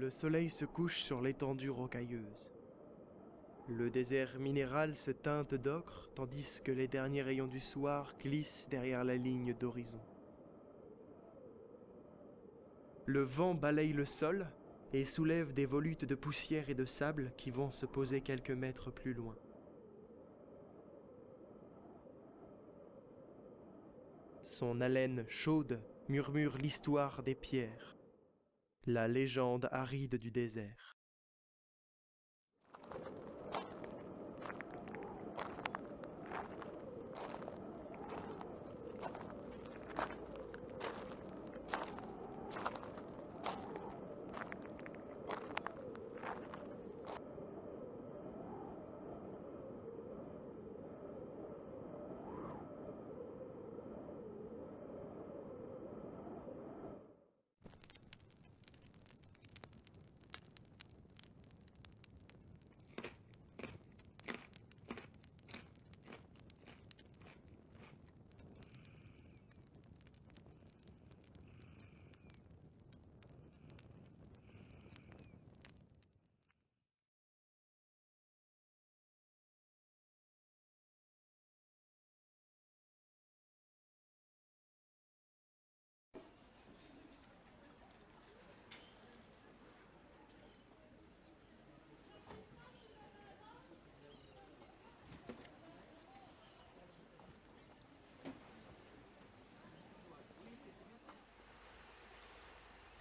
Le soleil se couche sur l'étendue rocailleuse. Le désert minéral se teinte d'ocre, tandis que les derniers rayons du soir glissent derrière la ligne d'horizon. Le vent balaye le sol et soulève des volutes de poussière et de sable qui vont se poser quelques mètres plus loin. Son haleine chaude murmure l'histoire des pierres, la légende aride du désert.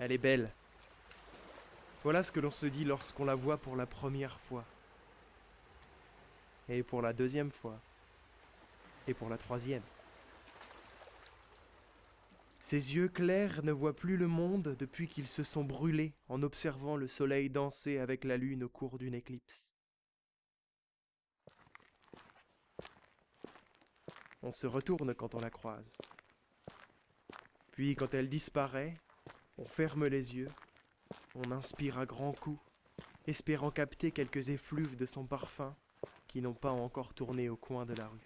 Elle est belle. Voilà ce que l'on se dit lorsqu'on la voit pour la première fois. Et pour la deuxième fois. Et pour la troisième. Ses yeux clairs ne voient plus le monde depuis qu'ils se sont brûlés en observant le soleil danser avec la lune au cours d'une éclipse. On se retourne quand on la croise. Puis quand elle disparaît, on ferme les yeux, on inspire à grands coups, espérant capter quelques effluves de son parfum qui n'ont pas encore tourné au coin de la rue.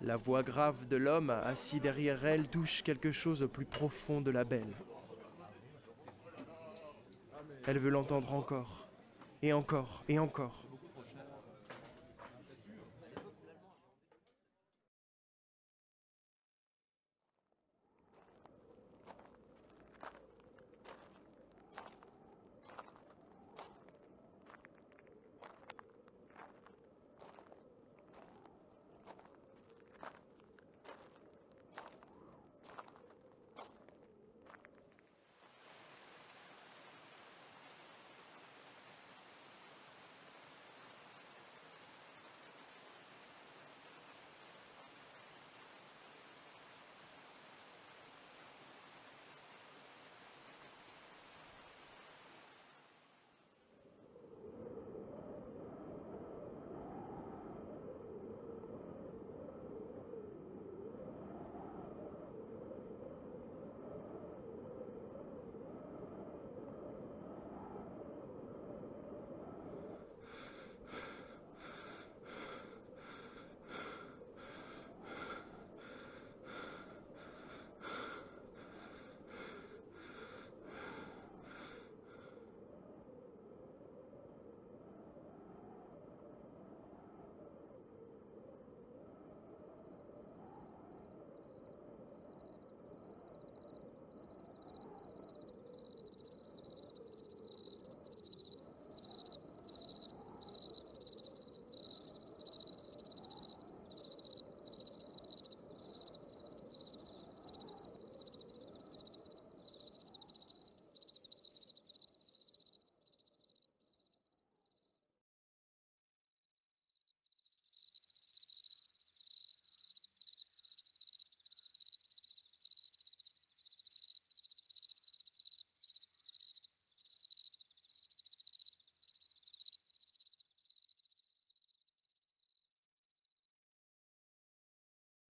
La voix grave de l'homme assis derrière elle touche quelque chose au plus profond de la belle. Elle veut l'entendre encore, et encore, et encore.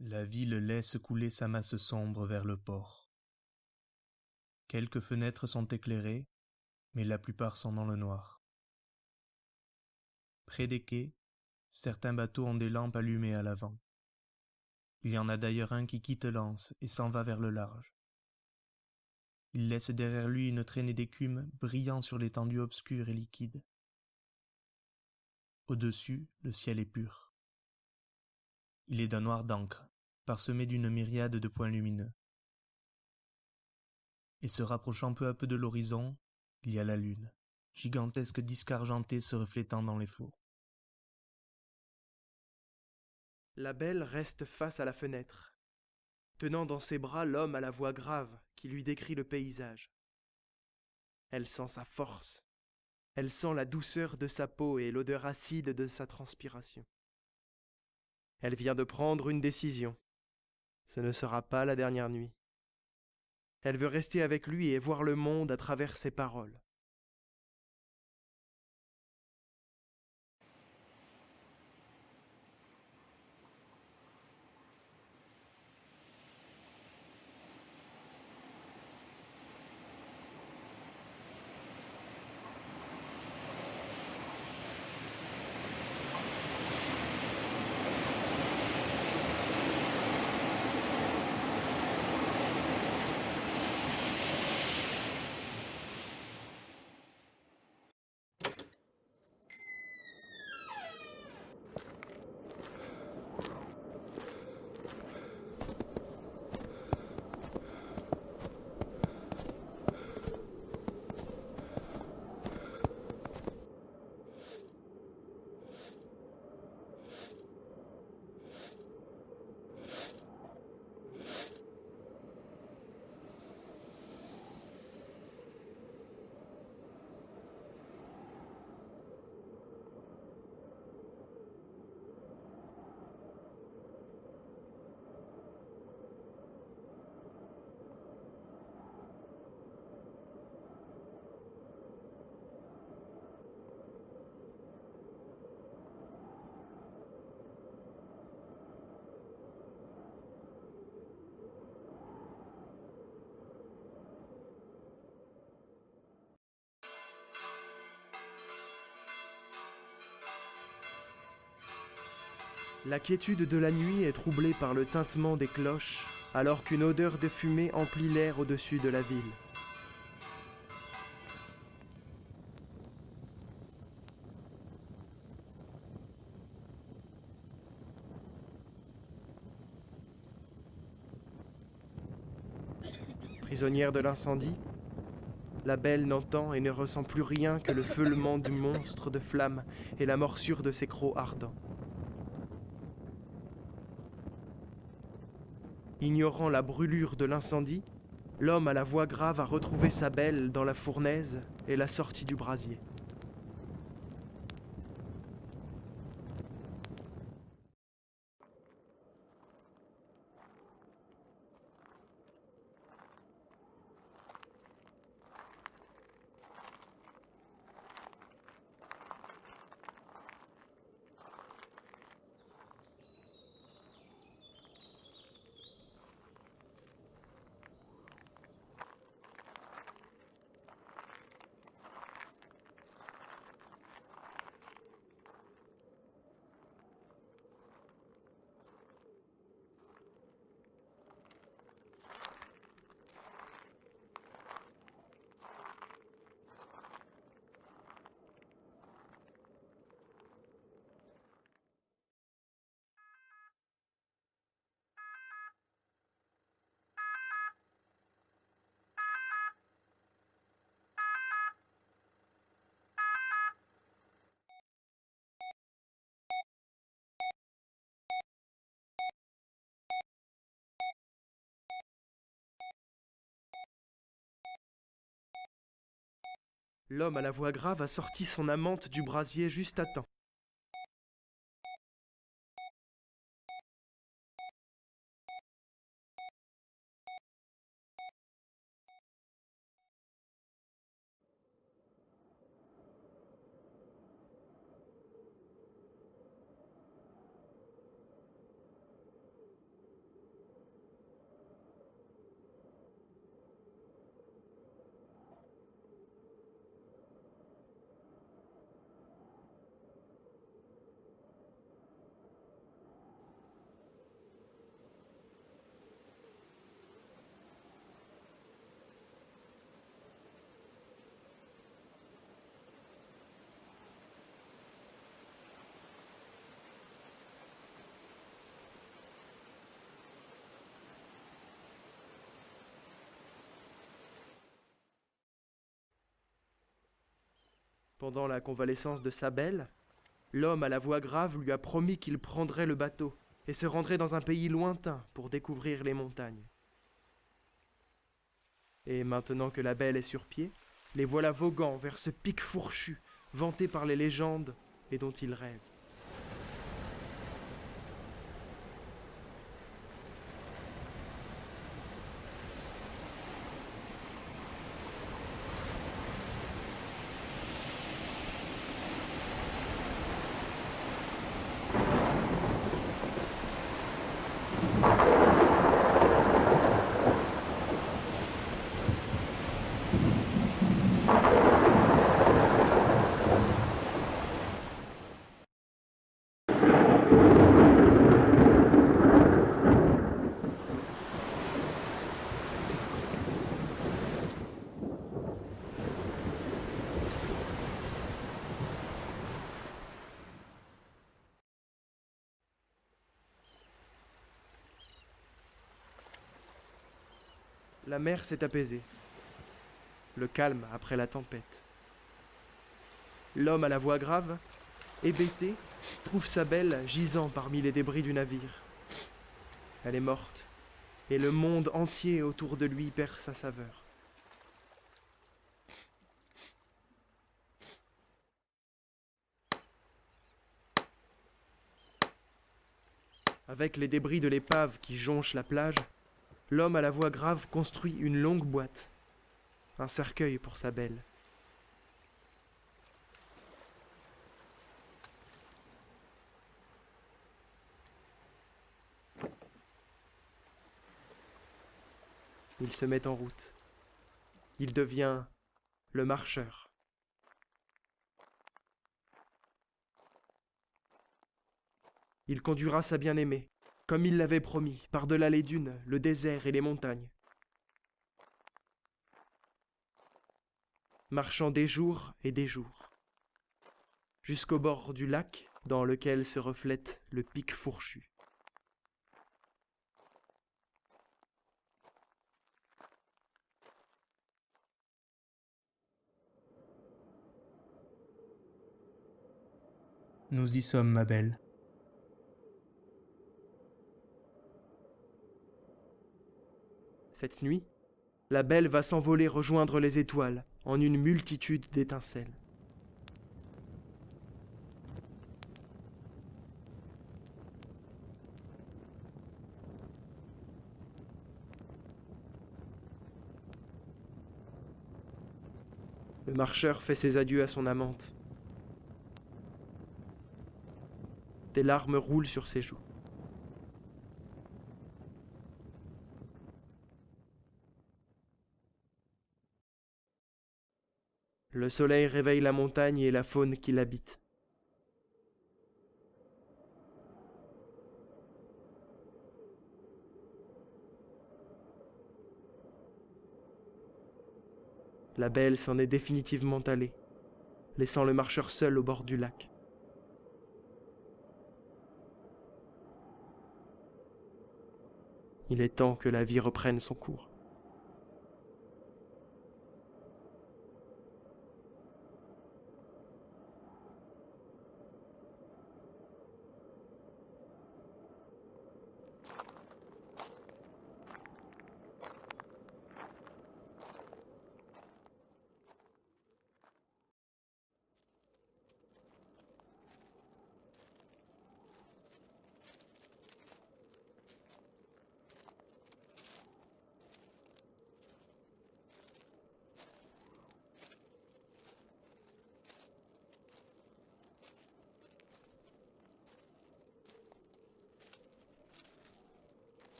La ville laisse couler sa masse sombre vers le port. Quelques fenêtres sont éclairées, mais la plupart sont dans le noir. Près des quais, certains bateaux ont des lampes allumées à l'avant. Il y en a d'ailleurs un qui quitte l'anse et s'en va vers le large. Il laisse derrière lui une traînée d'écume brillant sur l'étendue obscure et liquide. Au-dessus, le ciel est pur. Il est d'un noir d'encre, parsemé d'une myriade de points lumineux. Et se rapprochant peu à peu de l'horizon, il y a la lune, gigantesque disque argenté se reflétant dans les flots. La belle reste face à la fenêtre, tenant dans ses bras l'homme à la voix grave qui lui décrit le paysage. Elle sent sa force, elle sent la douceur de sa peau et l'odeur acide de sa transpiration. Elle vient de prendre une décision. Ce ne sera pas la dernière nuit. Elle veut rester avec lui et voir le monde à travers ses paroles. La quiétude de la nuit est troublée par le tintement des cloches, alors qu'une odeur de fumée emplit l'air au-dessus de la ville. Prisonnière de l'incendie, la belle n'entend et ne ressent plus rien que le feulement du monstre de flammes et la morsure de ses crocs ardents. Ignorant la brûlure de l'incendie, l'homme à la voix grave a retrouvé sa belle dans la fournaise et l'a sortie du brasier. L'homme à la voix grave a sorti son amante du brasier juste à temps. Pendant la convalescence de sa belle, l'homme à la voix grave lui a promis qu'il prendrait le bateau et se rendrait dans un pays lointain pour découvrir les montagnes. Et maintenant que la belle est sur pied, les voilà voguant vers ce pic fourchu, vanté par les légendes et dont ils rêvent. La mer s'est apaisée. Le calme après la tempête. L'homme à la voix grave, hébété, trouve sa belle gisant parmi les débris du navire. Elle est morte, et le monde entier autour de lui perd sa saveur. Avec les débris de l'épave qui jonchent la plage, l'homme à la voix grave construit une longue boîte, un cercueil pour sa belle. Il se met en route. Il devient le marcheur. Il conduira sa bien-aimée, comme il l'avait promis, par-delà les dunes, le désert et les montagnes. Marchant des jours et des jours, jusqu'au bord du lac dans lequel se reflète le pic fourchu. Nous y sommes, ma belle. Cette nuit, la belle va s'envoler rejoindre les étoiles en une multitude d'étincelles. Le marcheur fait ses adieux à son amante. Des larmes roulent sur ses joues. Le soleil réveille la montagne et la faune qui l'habite. La belle s'en est définitivement allée, laissant le marcheur seul au bord du lac. Il est temps que la vie reprenne son cours.